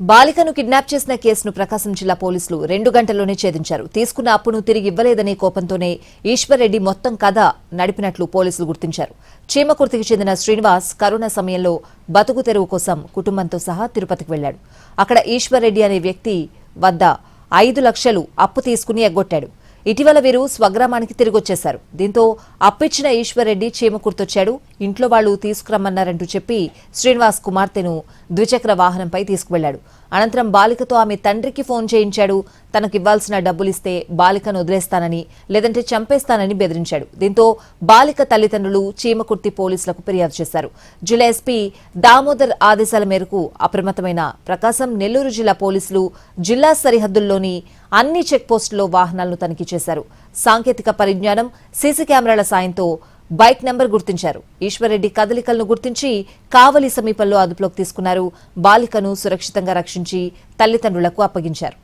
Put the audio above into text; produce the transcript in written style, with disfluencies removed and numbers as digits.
బాలికను కిడ్నాప్ చేసిన కేసును ప్రకాశం జిల్లా పోలీసులు 2 గంటల్లోనే ఛేదించారు. తీసుకున్న అప్పును తిరిగి ఇవ్వలేదనే కోపంతోనే ఈశ్వర్రెడ్డి మొత్తం కథ నడిపినట్లు పోలీసులు గుర్తించారు. చీమకుర్తికి చెందిన శ్రీనివాస్ కరోనా సమయంలో బతుకు తెరువు కోసం కుటుంబంతో సహా తిరుపతికి వెళ్లాడు. అక్కడ ఈశ్వర్రెడ్డి అనే వ్యక్తి వద్ద 5 లక్షలు అప్పు తీసుకుని ఎగ్గొట్టాడు. ఇటీవల వీరు స్వగ్రామానికి తిరిగొచ్చేశారు. దీంతో అప్పిచ్చిన ఈశ్వర్రెడ్డి చీమకుర్తొచ్చాడు. ఇంట్లో వాళ్లు తీసుకురమ్మన్నారంటూ చెప్పి శ్రీనివాస్ కుమార్తెను ద్విచక్ర వాహనంపై తీసుకువెళ్లాడు. అనంతరం బాలికతో ఆమె తండ్రికి ఫోన్ చేయించాడు. తనకివ్వాల్సిన డబ్బులిస్తే బాలికను వదిలేస్తానని లేదంటే చంపేస్తానని బెదిరించాడు. దీంతో బాలిక తల్లిదండ్రులు చీమకుర్తి పోలీసులకు ఫిర్యాదు చేశారు. జిల్లా ఎస్పీ దామోదర్ ఆదేశాల మేరకు అప్రమత్తమైన ప్రకాశం, నెల్లూరు జిల్లా పోలీసులు జిల్లా సరిహద్దుల్లోని అన్ని చెక్పోస్టుల్లో వాహనాలను తనిఖీ చేశారు. సాంకేతిక పరిజ్ఞానం, సీసీ కెమెరాల సాయంతో బైక్ నెంబర్ గుర్తించారు. ఈశ్వర్రెడ్డి కదలికలను గుర్తించి కావలి సమీపంలో అదుపులోకి తీసుకున్నారు. బాలికను సురక్షితంగా రక్షించి తల్లిదండ్రులకు అప్పగించారు.